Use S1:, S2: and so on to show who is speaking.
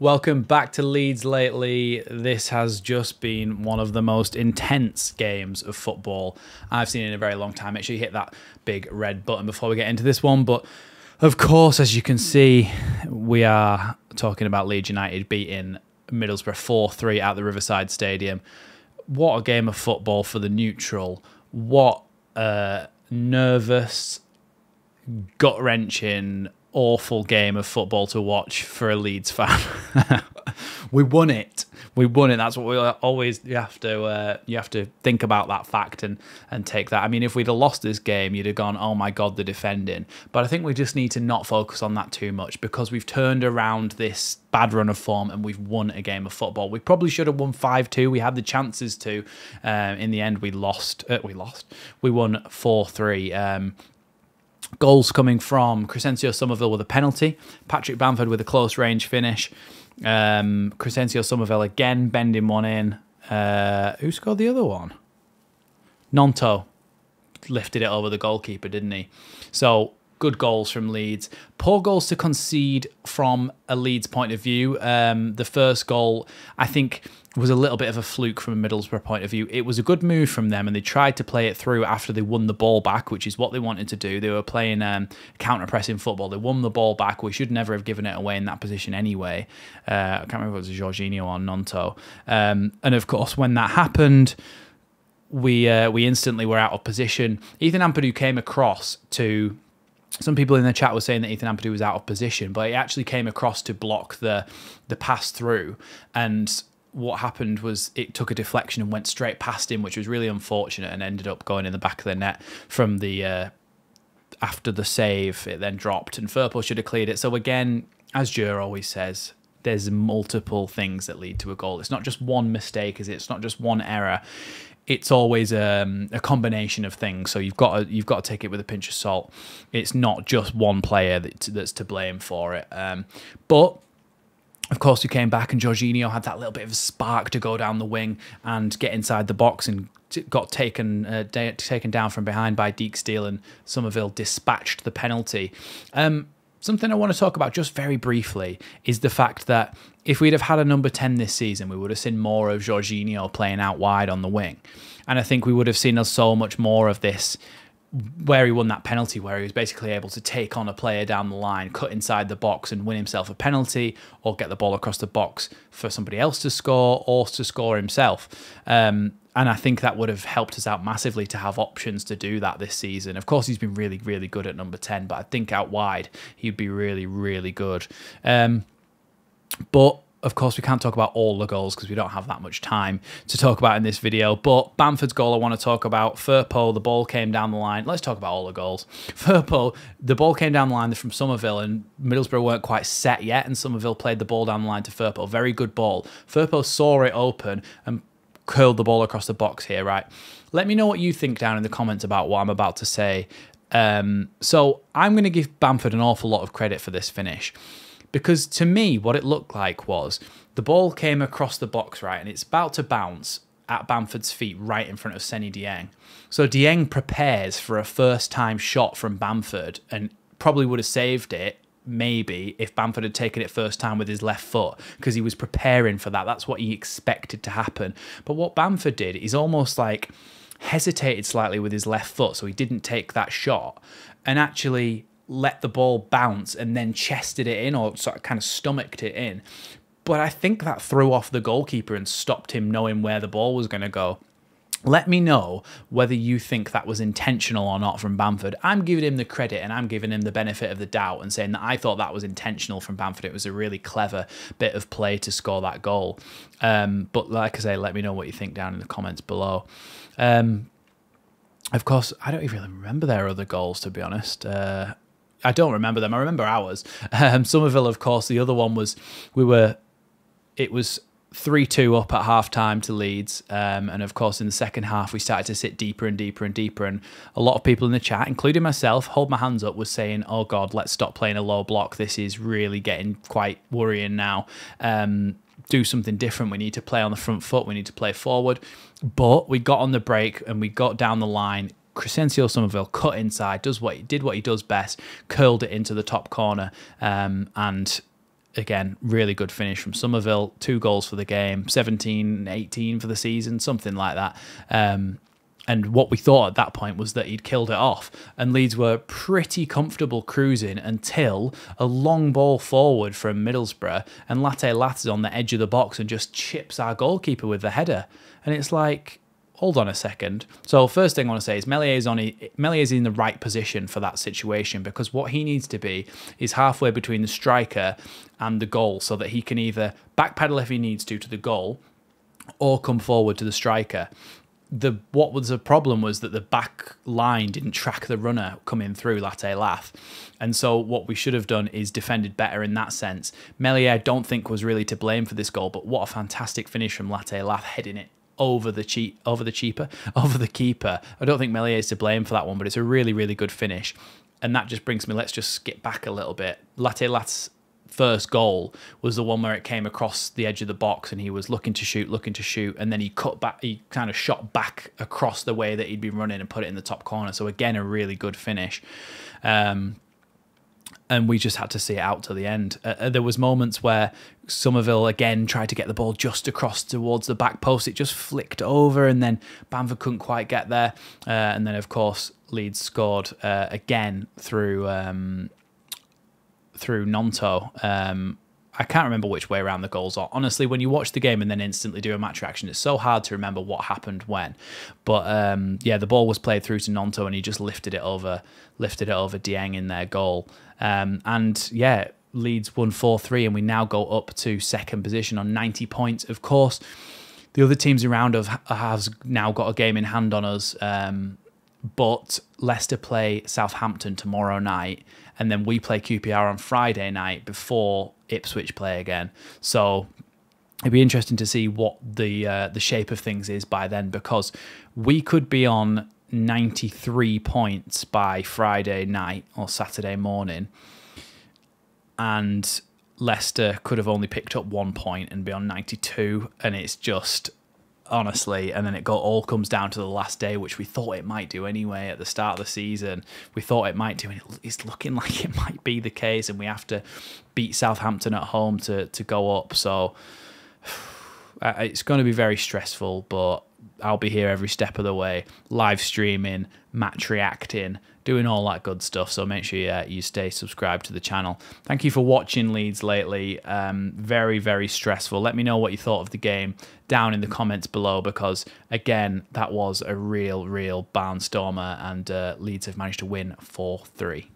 S1: Welcome back to Leeds Lately. This has just been one of the most intense games of football I've seen in a very long time. Make sure you hit that big red button before we get into this one. But of course, as you can see, we are talking about Leeds United beating Middlesbrough 4-3 at the Riverside Stadium. What a game of football for the neutral. What a nervous, gut-wrenching, awful game of football to watch for a Leeds fan. We won it. We won it. That's what we always you have to think about that fact and take that. I mean, if we'd have lost this game, you'd have gone, oh my God, the defending. But I think we just need to not focus on that too much because we've turned around this bad run of form and we've won a game of football. We probably should have won 5-2. We had the chances to. In the end, we lost. We won 4-3. Goals coming from Crescencio Somerville with a penalty, Patrick Bamford with a close range finish, Crescencio Somerville again bending one in. Who scored the other one? Nonto lifted it over the goalkeeper, didn't he? So good goals from Leeds. Poor goals to concede from a Leeds point of view. The first goal, I think, was a little bit of a fluke from a Middlesbrough point of view. It was a good move from them, and they tried to play it through after they won the ball back, which is what they wanted to do. They were playing counter-pressing football. They won the ball back. We should never have given it away in that position anyway. I can't remember if it was Jorginho or Nonto. And of course, when that happened, we instantly were out of position. Ethan Ampadu came across to... Some people in the chat were saying that Ethan Ampadu was out of position, but he actually came across to block the pass through, and what happened was it took a deflection and went straight past him, which was really unfortunate and ended up going in the back of the net from the after the save. It then dropped and Firpo should have cleared it. So again, as Jur always says, there's multiple things that lead to a goal. It's not just one mistake, is it? It's not just one error. It's always a combination of things. So you've got to take it with a pinch of salt. It's not just one player that's to blame for it. But of course, we came back and Jorginho had that little bit of a spark to go down the wing and get inside the box and got taken down from behind by Deke Steele, and Somerville dispatched the penalty. Something I want to talk about just very briefly is the fact that if we'd have had a number 10 this season, we would have seen more of Jorginho playing out wide on the wing. And I think we would have seen so much more of this where he won that penalty, where he was basically able to take on a player down the line, cut inside the box and win himself a penalty, or get the ball across the box for somebody else to score or to score himself. And I think that would have helped us out massively to have options to do that this season. Of course, he's been really, really good at number 10, but I think out wide, he'd be really, really good. But of course, we can't talk about all the goals because we don't have that much time to talk about in this video. But Bamford's goal I want to talk about. Firpo, the ball came down the line. Let's talk about all the goals. Firpo, the ball came down the line from Somerville, and Middlesbrough weren't quite set yet, and Somerville played the ball down the line to Firpo. Very good ball. Firpo saw it open and curled the ball across the box here, right? Let me know what you think down in the comments about what I'm about to say. So I'm going to give Bamford an awful lot of credit for this finish. Because to me, what it looked like was the ball came across the box, right, and it's about to bounce at Bamford's feet right in front of Seny Dieng. So Dieng prepares for a first-time shot from Bamford and probably would have saved it, maybe, if Bamford had taken it first time with his left foot, because he was preparing for that. That's what he expected to happen. But what Bamford did is almost like hesitated slightly with his left foot, so he didn't take that shot, and actually let the ball bounce and then chested it in, or sort of kind of stomached it in. But I think that threw off the goalkeeper and stopped him knowing where the ball was going to go. Let me know whether you think that was intentional or not from Bamford. I'm giving him the credit and I'm giving him the benefit of the doubt and saying that I thought that was intentional from Bamford. It was a really clever bit of play to score that goal. But like I say, let me know what you think down in the comments below. Of course, I don't even really remember their other goals, to be honest. I don't remember them. I remember ours. Somerville, of course, the other one was, it was 3-2 up at half-time to Leeds. And of course, in the second half, we started to sit deeper and deeper and deeper. And a lot of people in the chat, including myself, hold my hands up, was saying, oh God, let's stop playing a low block. This is really getting quite worrying now. Do something different. We need to play on the front foot. We need to play forward. But we got on the break and we got down the line. Crescencio Somerville cut inside, did what he does best, curled it into the top corner, and again, really good finish from Somerville. 2 goals for the game, 17, 18 for the season, something like that. And what we thought at that point was that he'd killed it off. And Leeds were pretty comfortable cruising until a long ball forward from Middlesbrough, and Latte Lath's on the edge of the box and just chips our goalkeeper with the header. And it's like, hold on a second. So first thing I want to say is Melier is in the right position for that situation, because what he needs to be is halfway between the striker and the goal, so that he can either backpedal if he needs to the goal or come forward to the striker. What was the problem was that the back line didn't track the runner coming through Latte Lath. And so what we should have done is defended better in that sense. Melier, I don't think, was really to blame for this goal, but what a fantastic finish from Latte Lath, heading it over the keeper. I don't think Melier is to blame for that one, but it's a really, really good finish. And that just brings me, let's just skip back a little bit. Latte Lath's first goal was the one where it came across the edge of the box and he was looking to shoot, and then he cut back, he kind of shot back across the way that he'd been running and put it in the top corner. So again, a really good finish. And we just had to see it out to the end. There was moments where Somerville again tried to get the ball just across towards the back post. It just flicked over, and then Bamford couldn't quite get there. And then, of course, Leeds scored again through Nonto. I can't remember which way around the goals are. Honestly, when you watch the game and then instantly do a match reaction, it's so hard to remember what happened when. But yeah, the ball was played through to Nonto and he just lifted it over Dieng in their goal. And yeah, Leeds won 4-3, and we now go up to second position on 90 points. Of course, the other teams around us have now got a game in hand on us. But Leicester play Southampton tomorrow night, and then we play QPR on Friday night before Ipswich play again. So it'd be interesting to see what the shape of things is by then, because we could be on 93 points by Friday night or Saturday morning, and Leicester could have only picked up 1 point and be on 92, and it's just... honestly, and then it all comes down to the last day, which we thought it might do anyway at the start of the season. We thought it might do, and it's looking like it might be the case, and we have to beat Southampton at home to go up. So it's going to be very stressful, but I'll be here every step of the way, live streaming, match reacting, doing all that good stuff. So make sure you stay subscribed to the channel. Thank you for watching Leeds Lately. Very, very stressful. Let me know what you thought of the game down in the comments below, because again, that was a real barnstormer, and Leeds have managed to win 4-3.